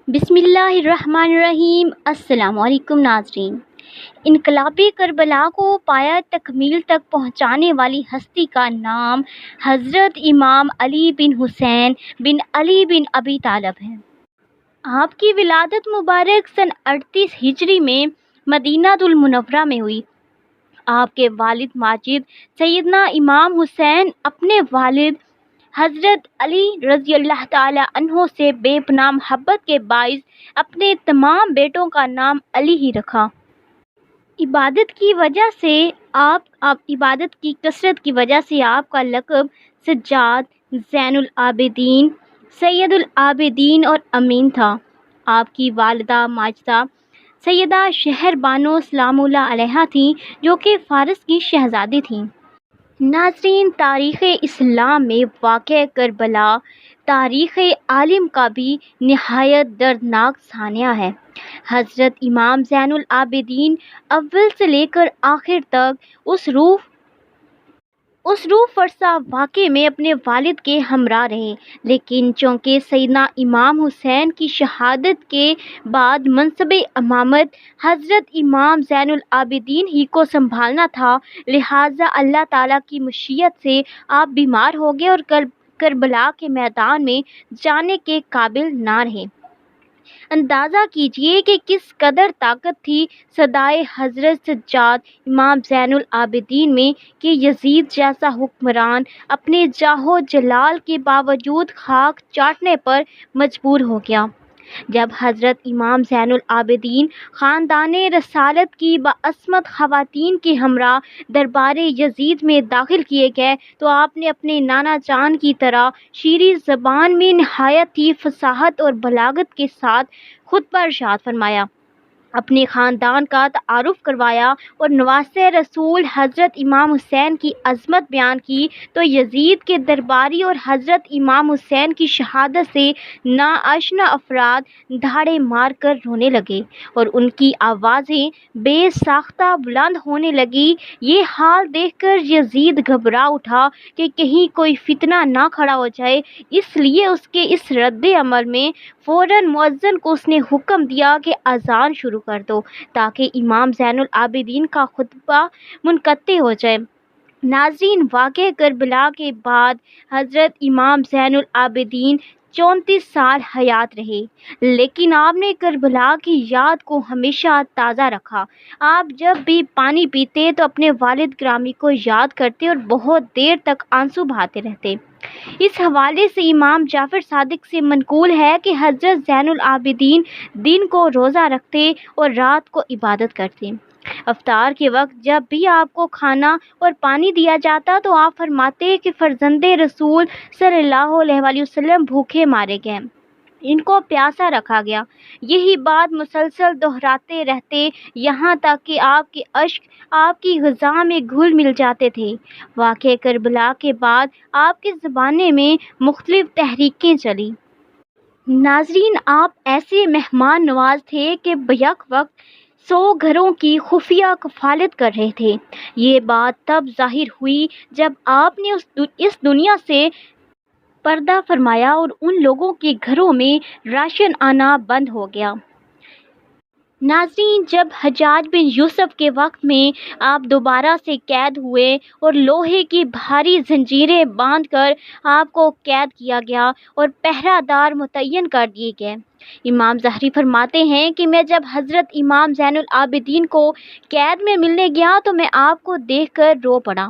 بسم اللہ الرحمن الرحیم۔ السلام علیکم ناظرین۔ انقلابی کربلا کو پایہ تکمیل تک پہنچانے والی ہستی کا نام حضرت امام علی بن حسین بن علی بن ابی طالب ہے۔ آپ کی ولادت مبارک سن 38 ہجری میں مدینہ المنورہ میں ہوئی۔ آپ کے والد ماجد سیدنا امام حسین اپنے والد حضرت علی رضی اللہ تعالی عنہ سے بے پناہ محبت کے باعث اپنے تمام بیٹوں کا نام علی ہی رکھا۔ عبادت کی کثرت کی وجہ سے آپ کا لقب سجاد، زین العابدین، سید العابدین اور امین تھا۔ آپ کی والدہ ماجدہ سیدہ شہر بانو سلام اللہ علیہا تھیں، جو کہ فارس کی شہزادی تھیں۔ ناظرین، تاریخ اسلام میں واقع کربلا تاریخ عالم کا بھی نہایت دردناک سانحہ ہے۔ حضرت امام زین العابدین اول سے لے کر آخر تک اس روح فرسا واقعے میں اپنے والد کے ہمراہ رہے، لیکن چونکہ سیدنا امام حسین کی شہادت کے بعد منصب امامت حضرت امام زین العابدین ہی کو سنبھالنا تھا، لہٰذا اللہ تعالیٰ کی مشیت سے آپ بیمار ہو گئے اور کربلا کے میدان میں جانے کے قابل نہ رہے۔ اندازہ کیجئے کہ کس قدر طاقت تھی صدائے حضرت سجاد امام زین العابدین میں کہ یزید جیسا حکمران اپنے جاہ و جلال کے باوجود خاک چاٹنے پر مجبور ہو گیا۔ جب حضرت امام زین العابدین خاندان رسالت کی باعصمت خواتین کے ہمراہ دربار یزید میں داخل کیے گئے تو آپ نے اپنے نانا جان کی طرح شیریں زبان میں نہایت ہی فصاحت اور بلاغت کے ساتھ خطبہ ارشاد فرمایا، اپنے خاندان کا تعارف کروایا اور نواسۂ رسول حضرت امام حسین کی عظمت بیان کی تو یزید کے درباری اور حضرت امام حسین کی شہادت سے ناآشنا افراد دھاڑے مار کر رونے لگے اور ان کی آوازیں بے ساختہ بلند ہونے لگیں۔ یہ حال دیکھ کر یزید گھبرا اٹھا کہ کہیں کوئی فتنہ نہ کھڑا ہو جائے، اس لیے اس کے اس رد عمل میں فوراً مؤذن کو اس نے حکم دیا کہ اذان شروع کر دو تاکہ امام زین العابدین کا خطبہ منقطع ہو جائے۔ ناظرین، واقعہ کربلا کے بعد حضرت امام زین العابدین 34 سال حیات رہے، لیکن آپ نے کربلا کی یاد کو ہمیشہ تازہ رکھا۔ آپ جب بھی پانی پیتے تو اپنے والد گرامی کو یاد کرتے اور بہت دیر تک آنسو بہاتے رہتے۔ اس حوالے سے امام جعفر صادق سے منقول ہے کہ حضرت زین العابدین دن کو روزہ رکھتے اور رات کو عبادت کرتے۔ افطار کے وقت جب بھی آپ کو کھانا اور پانی دیا جاتا تو آپ فرماتے کہ فرزند رسول صلی اللہ علیہ وآلہ وسلم بھوکے مارے گئے، ان کو پیاسا رکھا گیا۔ یہی بات مسلسل دہراتے رہتے یہاں تک کہ آپ کے اشک آپ کی غذا میں گھل مل جاتے تھے۔ واقعہ کربلا کے بعد آپ کے زمانے میں مختلف تحریکیں چلیں۔ ناظرین، آپ ایسے مہمان نواز تھے کہ بیک وقت 100 گھروں کی خفیہ کفالت کر رہے تھے۔ یہ بات تب ظاہر ہوئی جب آپ نے اس دنیا سے پردہ فرمایا اور ان لوگوں کے گھروں میں راشن آنا بند ہو گیا۔ ناظرین، جب حجاج بن یوسف کے وقت میں آپ دوبارہ سے قید ہوئے اور لوہے کی بھاری زنجیریں باندھ کر آپ کو قید کیا گیا اور پہرہ دار متعین کر دیے گئے، امام ظاہری فرماتے ہیں کہ میں جب حضرت امام زین العابدین کو قید میں ملنے گیا تو میں آپ کو دیکھ کر رو پڑا۔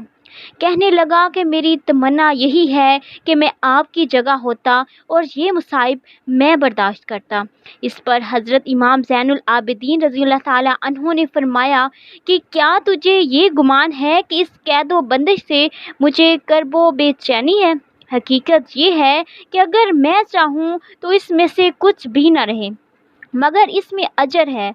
کہنے لگا کہ میری تمنا یہی ہے کہ میں آپ کی جگہ ہوتا اور یہ مصائب میں برداشت کرتا۔ اس پر حضرت امام زین العابدین رضی اللہ تعالی عنہ نے فرمایا کہ کیا تجھے یہ گمان ہے کہ اس قید و بندش سے مجھے کرب و بے چینی ہے؟ حقیقت یہ ہے کہ اگر میں چاہوں تو اس میں سے کچھ بھی نہ رہے، مگر اس میں اجر ہے،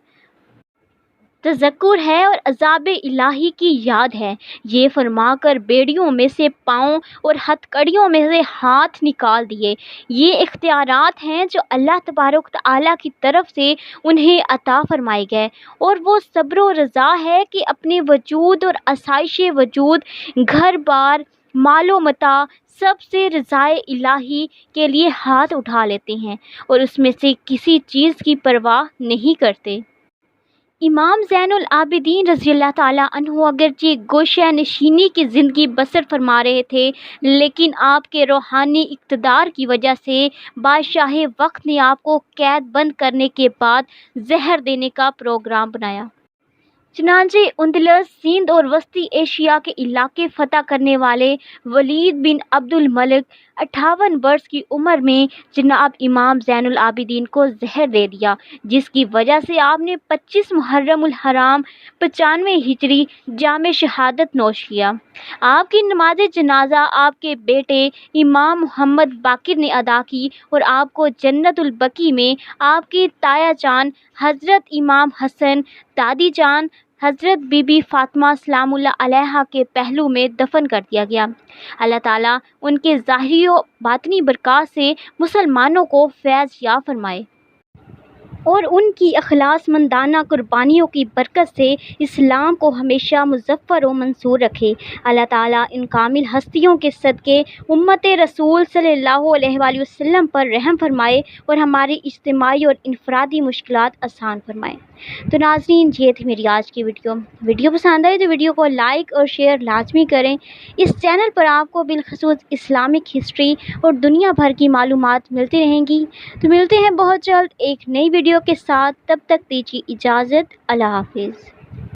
تذکر ہے اور عذاب الہی کی یاد ہے۔ یہ فرما کر بیڑیوں میں سے پاؤں اور ہتھ کڑیوں میں سے ہاتھ نکال دیے۔ یہ اختیارات ہیں جو اللہ تبارک و تعالیٰ کی طرف سے انہیں عطا فرمائے گئے، اور وہ صبر و رضا ہے کہ اپنے وجود اور آسائش وجود، گھر بار، مال و متاع سب سے رضائے الہی کے لیے ہاتھ اٹھا لیتے ہیں اور اس میں سے کسی چیز کی پرواہ نہیں کرتے۔ امام زین العابدین رضی اللہ تعالیٰ عنہ اگرچہ گوشہ نشینی کی زندگی بسر فرما رہے تھے، لیکن آپ کے روحانی اقتدار کی وجہ سے بادشاہ وقت نے آپ کو قید بند کرنے کے بعد زہر دینے کا پروگرام بنایا۔ چنانچہ اندلس، سندھ اور وسطی ایشیا کے علاقے فتح کرنے والے ولید بن عبد الملک 58 برس کی عمر میں جناب امام زین العابدین کو زہر دے دیا، جس کی وجہ سے آپ نے 25 محرم الحرام 95 ہجری جام شہادت نوش کیا۔ آپ کی نماز جنازہ آپ کے بیٹے امام محمد باقر نے ادا کی اور آپ کو جنت البقیع میں آپ کی تایا جان حضرت امام حسن، دادی جان حضرت بی بی فاطمہ سلام اللہ علیہا کے پہلو میں دفن کر دیا گیا۔ اللہ تعالیٰ ان کے ظاہری و باطنی برکات سے مسلمانوں کو فیض یاب فرمائے اور ان کی اخلاص مندانہ قربانیوں کی برکت سے اسلام کو ہمیشہ مظفر و منصور رکھے۔ اللہ تعالیٰ ان کامل ہستیوں کے صدقے امت رسول صلی اللہ علیہ وآلہ وسلم پر رحم فرمائے اور ہماری اجتماعی اور انفرادی مشکلات آسان فرمائے۔ تو ناظرین، یہ تھی میری آج کی ویڈیو پسند آئی تو ویڈیو کو لائک اور شیئر لازمی کریں۔ اس چینل پر آپ کو بالخصوص اسلامک ہسٹری اور دنیا بھر کی معلومات ملتی رہیں گی۔ تو ملتے ہیں بہت جلد ایک نئی ویڈیو کے ساتھ، تب تک دیجیے اجازت، اللہ حافظ۔